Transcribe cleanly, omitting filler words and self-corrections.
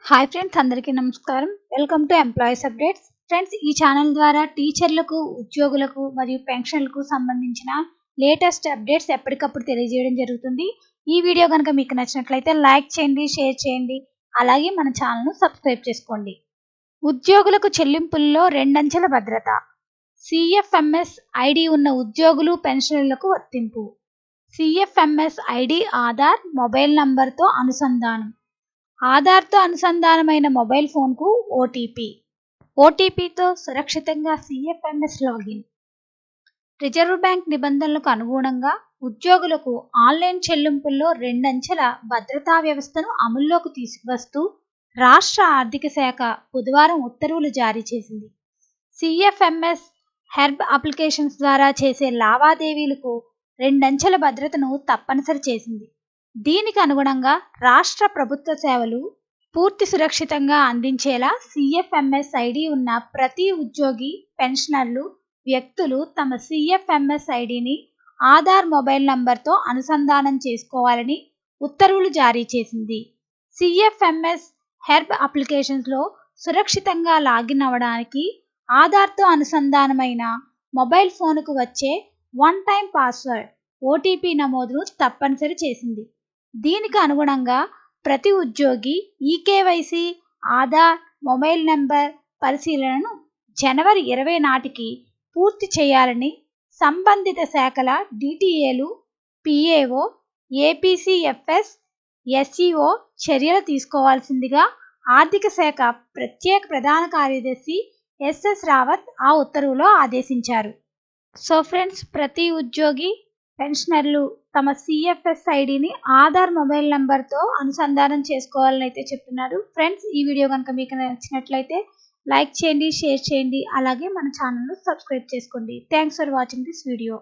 Hi friends, అందరికీ నమస్కారం. Welcome to employees updates. Friends, ఈ ఛానల్ ద్వారా టీచర్లకు, ఉద్యోగులకు మరియు పెన్షన్లకు సంబంధించిన లేటెస్ట్ అప్డేట్స్ ఎప్పటికప్పుడు తెలియజేయడం జరుగుతుంది. ఈ వీడియో కనుక మీకు నచ్చినట్లయితే లైక్ చేయండి, షేర్ చేయండి, అలాగే మన ఛానల్ను సబ్స్క్రైబ్ చేసుకోండి. ఉద్యోగులకు చెల్లింపుల్లో రెండంచెల భద్రత. సిఎఫ్ఎంఎస్ ఐడి ఉన్న ఉద్యోగులు, పెన్షనర్లకు వర్తింపు. సిఎఫ్ఎంఎస్ ఐడి ఆధార్ మొబైల్ నంబర్తో అనుసంధానం. ఆధార్తో అనుసంధానమైన మొబైల్ ఫోన్కు ఓటీపీతో సురక్షితంగా సిఎఫ్ఎంఎస్ లాగిన్. రిజర్వ్ బ్యాంక్ నిబంధనలకు అనుగుణంగా ఉద్యోగులకు ఆన్లైన్ చెల్లింపుల్లో రెండంచెల భద్రతా వ్యవస్థను అమల్లోకి తీసుకువస్తూ రాష్ట్ర ఆర్థిక శాఖ బుధవారం ఉత్తర్వులు జారీ చేసింది. సిఎఫ్ఎంఎస్ హెర్బ్ అప్లికేషన్స్ ద్వారా చేసే లావాదేవీలకు రెండంచెల భద్రతను తప్పనిసరి చేసింది. దీనికి అనుగుణంగా రాష్ట్ర ప్రభుత్వ సేవలు పూర్తి సురక్షితంగా అందించేలా సిఎఫ్ఎంఎస్ ఐడి ఉన్న ప్రతి ఉద్యోగి, పెన్షనర్లు, వ్యక్తులు తమ సిఎఫ్ఎంఎస్ ఐడిని ఆధార్ మొబైల్ నంబర్తో అనుసంధానం చేసుకోవాలని ఉత్తర్వులు జారీ చేసింది. సిఎఫ్ఎంఎస్ హెర్బ్ అప్లికేషన్స్లో సురక్షితంగా లాగిన్ అవ్వడానికి ఆధార్తో అనుసంధానమైన మొబైల్ ఫోన్కు వచ్చే వన్ టైం పాస్వర్డ్ ఓటీపీ నమోదును తప్పనిసరి చేసింది. దీనికి అనుగుణంగా ప్రతి ఉద్యోగి ఈకేవైసీ, ఆధార్ మొబైల్ నంబర్ పరిశీలనను జనవరి 20 నాటికి పూర్తి చేయాలని సంబంధిత శాఖల డిటిఏలు, పిఏఓ, ఏపీసీఎఫ్ఎస్, ఎస్ఈఓ చర్యలు తీసుకోవాల్సిందిగా ఆర్థిక శాఖ ప్రత్యేక ప్రధాన కార్యదర్శి ఎస్ఎస్ రావత్ ఆ ఉత్తర్వులో ఆదేశించారు. సో ఫ్రెండ్స్, ప్రతి ఉద్యోగి, పెన్షనర్లు తమ సిఎఫ్ఎస్ ఐడిని ఆధార్ మొబైల్ నంబర్తో అనుసంధానం చేసుకోవాలని అయితే చెప్తున్నారు. ఫ్రెండ్స్, ఈ వీడియో కనుక మీకు నచ్చినట్లయితే లైక్ చేయండి, షేర్ చేయండి, అలాగే మన ఛానల్ను సబ్స్క్రైబ్ చేసుకోండి. Thanks for watching this video.